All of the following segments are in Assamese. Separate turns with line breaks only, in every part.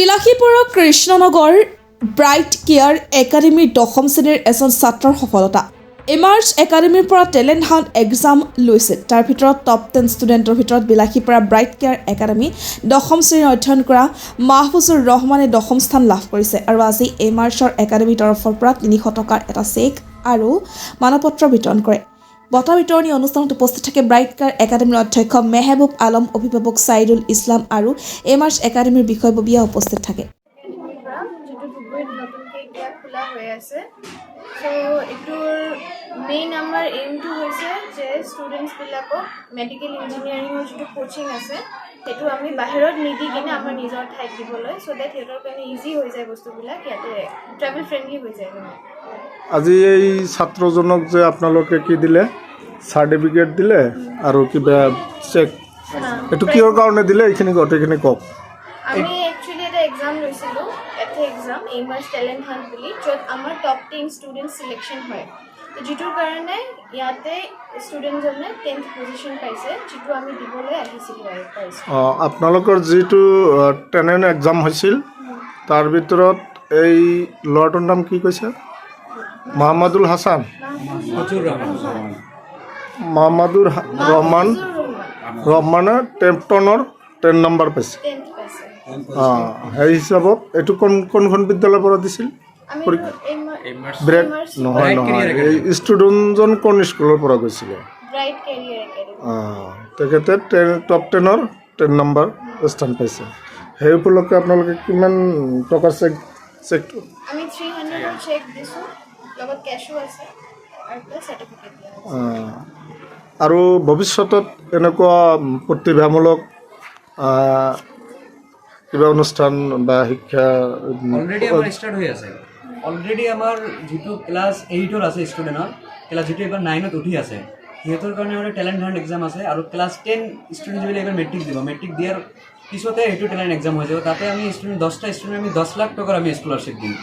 বিলাসীপুৰৰ কৃষ্ণনগৰ ব্ৰাইট কেয়াৰ একাডেমীৰ 10ম শ্ৰেণীৰ এজন ছাত্ৰৰ সফলতা। এমাৰ্চ একাডেমীৰ পৰা টেলেণ্ট হাণ্ট এক্সাম লৈছিল। তাৰ ভিতৰত টপ 10 ষ্টুডেণ্টৰ ভিতৰত বিলাসীপুৰা ব্ৰাইট কেয়াৰ একাডেমী 10ম শ্ৰেণীৰ অধ্যয়ন কৰা মাহফুজুৰ ৰহমানে 10ম স্থান লাভ কৰিছে আৰু আজি এমাৰ্চৰ একাডেমীৰ তৰফৰ পৰা 300 টকাৰ এটা চেক আৰু মানপত্ৰ বিতৰণ কৰে। বঁটা বিতৰণী অনুষ্ঠানত উপস্থিত থাকে ব্ৰাইট কেয়াৰ একাডেমীৰ অধ্যক্ষ মেহবুব আলম, অভিভাৱক ছাইদুল ইছলাম আৰু এমাৰ্চ একাডেমীৰ বিষয়ববীয়া উপস্থিত থাকে।
মেইন আমাৰ এইমটো হৈছে যে ষ্টুডেণ্টছবিলাকক মেডিকেল ইঞ্জিনিয়াৰিঙৰ যিটো কোচিং আছে সেইটো আমি বাহিৰত নিদি কিনে আমাৰ নিজৰ ঠাইত দিবলৈ চ' ডেট সিহঁতৰ কাৰণে ইজি হৈ যায়, বস্তুবিলাক ইয়াতে ট্ৰেভেল ফ্ৰেণ্ডলি হৈ যায়।
আজি এই ছাত্ৰজনক যে আপোনালোকে কি দিলে, চাৰ্টিফিকেট দিলে আৰু কিবা চেক, এইটো কিহৰ কাৰণে দিলে এইখিনি গোটেইখিনি কওক।
আমি একচুৱেলি এটা এক্সাম লৈছিলোঁ, এটা এক্সাম এমাৰ্চ টেলেণ্ট হাণ্ট বুলি, য'ত আমাৰ টপ 10 ষ্টুডেণ্ট চিলেকশ্যন হয়, যিটোৰ কাৰণে ইয়াতে ষ্টুডেণ্টজনে 10th পজিশ্যন পাইছে, যিটো আমি দিবলৈ আহিছিলোঁ আৰু পাইছোঁ।
আপোনালোকৰ যিটো টেনেণ্ট এক্সাম হৈছিল তাৰ ভিতৰত এই ল'ৰাটোৰ নাম কি কৈছে? মহম্মদুল হাছান, মহম্মদুৰ ৰহমানে 10 নম্বৰ পাইছে। সেই হিচাপত এইটো কোনখন বিদ্যালয়ৰ পৰা দিছিল? নহয় এই ষ্টুডেণ্টজন কোন স্কুলৰ পৰা গৈছিলে? তেখেতে টপ 10ৰ 10 নম্বৰ স্থান পাইছে। সেই উপলক্ষে আপোনালোকে কিমান টকাৰ চেকটো?
আমি 300 চেক দিছোঁ, লগত কেছো আছে আৰু প্লাছ চাৰ্টিফিকেট দিয়া আছে।
আৰু ভৱিষ্যতত এনেকুৱা প্ৰতিভামূলক কিবা অনুষ্ঠান বা শিক্ষা
অলৰেডি আমাৰ ষ্টাৰ্ট হৈ আছে। অলৰেডি আমাৰ যিটো ক্লাছ 8ৰ আছে ষ্টুডেণ্টৰ, ক্লাছ যিটো এইবাৰ 9ত উঠি আছে, সিহঁতৰ কাৰণে আমাৰ টেলেণ্ট হাণ্ট এক্সাম আছে আৰু ক্লাছ 10 ষ্টুডেণ্ট যিবিলাক এইবাৰ মেট্ৰিক দিব, মেট্ৰিক দিয়াৰ পিছতে সেইটো টেলেণ্ট এক্সাম হৈ যাব। তাতে আমি ষ্টুডেণ্ট 10টা ষ্টুডেণ্ট আমি 10 লাখ টকাৰ আমি স্কলাৰশ্বিপ দিম।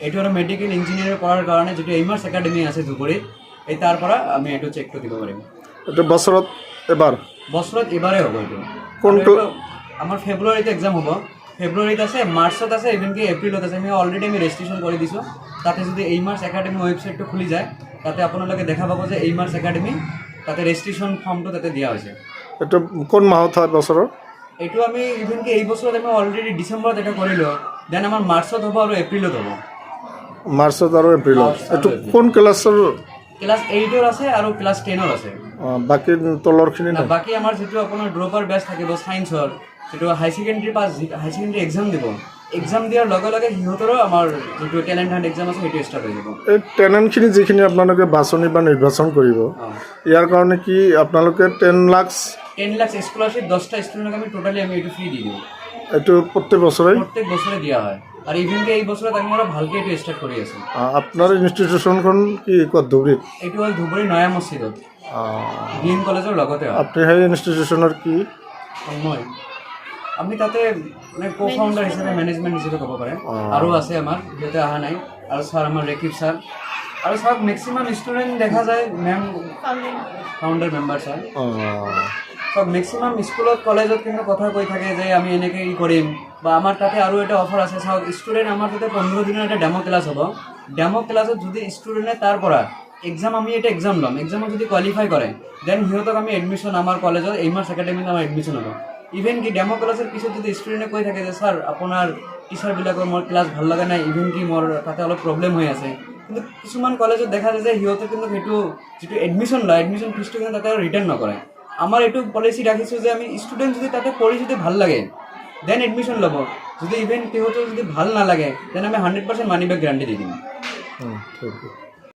এইটো আৰু মেডিকেল ইঞ্জিনিয়াৰিং কৰাৰ কাৰণে যিটো এমাৰ্চ একাডেমী আছে ধুবুৰীত, এই তাৰ পৰা আমি এইটো চেকটো দিব পাৰিম।
এইটো বছৰত
এবাৰে হ'ব। এইটো আমাৰ ফেব্ৰুৱাৰীত এক্সাম হ'ব, ফেব্ৰুৱাৰীত আছে, মাৰ্চত আছে, ইভিনকি এপ্ৰিলত আছে। আমি অলৰেডি ৰেজিষ্ট্ৰেশ্যন কৰি দিছোঁ। তাতে যদি এমাৰ্চ একাডেমী ৱেবছাইটটো খুলি যায়, তাতে আপোনালোকে দেখা পাব যে এমাৰ্চ একাডেমী, তাতে ৰেজিষ্ট্ৰেশ্যন ফৰ্মটো তাতে দিয়া হৈছে।
এইটো কোন মাহত হয় বছৰৰ?
এইটো আমি ইভিনকি এই বছৰত আমি অলৰেডি ডিচেম্বৰত এটা কৰিলোঁ, দেন আমাৰ মাৰ্চত হ'ব আৰু এপ্ৰিলত হ'ব।
মাৰ্চত আৰু এপ্ৰিলত। এইটো কোন ক্লাছৰ?
ক্লাছ 8ৰ আছে আৰু ক্লাছ 10ৰ আছে।
বাকী তলৰখিনি নাই?
বাকী আমাৰ যিটো আপোনাৰ ড্ৰপাৰ বেচ থাকিব ছায়েন্সৰ, যিটো হাই ছেকেণ্ডেৰী এক্সাম দিব, এক্সাম দিয়াৰ লগে লগে সিহঁতৰো আমাৰ যিটো টেলেণ্ট হাণ্ট এক্সাম আছে সেইটো ষ্টাৰ্ট হৈ যাব।
এই টেলেণ্টখিনি যিখিনি আপোনালোকে বাছনি বা নিৰ্বাচন কৰিব, ইয়াৰ কাৰণে কি আপোনালোকে 10 লাখ
স্কলাৰশ্বিপ 10টা ষ্টুডেণ্টক আমি টোটালি আমি এইটো ফ্ৰী দি দিওঁ।
এইটো প্ৰত্যেক বছৰে
দিয়া হয় আৰু ইভিনকে এই বছৰত আমি আৰু ভালকৈ এইটো ষ্টাৰ্ট কৰি আছোঁ।
আপোনাৰ ইনষ্টিটিউশ্যনখন কি ক'ত? ধুবুৰীত?
এইটো হ'ল ধুবুৰী নয়া মছজিদত, ডিএম কলেজৰ লগতে।
আপুনি সেই ইনষ্টিটিউশ্যনৰ কি?
আমি তাতে মানে কো ফাউণ্ডাৰ হিচাপে, মেনেজমেণ্ট হিচাপে ক'ব পাৰে। আৰু আছে আমাৰ, সিহঁতে অহা নাই, আৰু ছাৰ আমাৰ ৰেকিব ছাৰ, আৰু ছাৰ মেক্সিমাম ষ্টুডেণ্ট দেখা যায় মেম ফাউণ্ডাৰ মেম্বাৰ ছাৰ। চব মেক্সিমাম স্কুলত কলেজত কিন্তু কথা কৈ থাকে যে আমি এনেকৈ কৰিম, বা আমাৰ তাতে আৰু এটা অফাৰ আছে। চাওক, ষ্টুডেণ্ট আমাৰ তাতে 15 দিনৰ এটা ডেমো ক্লাছ হ'ব। ডেমো ক্লাছত যদি ষ্টুডেণ্টে তাৰ পৰা আমি এটা এক্সাম ল'ম, এক্সামত যদি কোৱালিফাই কৰে, দেন সিহঁতক আমি এডমিশ্যন আমাৰ কলেজত এমাৰ্চ একাডেমীত আমাৰ এডমিশ্যন হ'ব। ইভেন কি ডেমো ক্লাছৰ পিছত যদি ষ্টুডেণ্টে কৈ থাকে যে ছাৰ আপোনাৰ টিচাৰবিলাকৰ মোৰ ক্লাছ ভাল লগা নাই, ইভেন কি মোৰ তাতে অলপ প্ৰব্লেম হৈ আছে, কিন্তু কিছুমান কলেজত দেখা যায় যে সিহঁতে কিন্তু সেইটো যিটো এডমিশ্যন লয়, এডমিশ্যন ফিজটো কিন্তু তাতে ৰিটাৰ্ণ নকৰে। আমাৰ এইটো পলিচি ৰাখিছোঁ যে আমি ষ্টুডেণ্ট যদি তাতে পঢ়ি যদি ভাল লাগে দেন এডমিশ্যন ল'ব, যদি ইভেন সিহঁতৰ যদি ভাল নালাগে দেন আমি 100% মানি বেক গেৰাণ্টি দি দিম।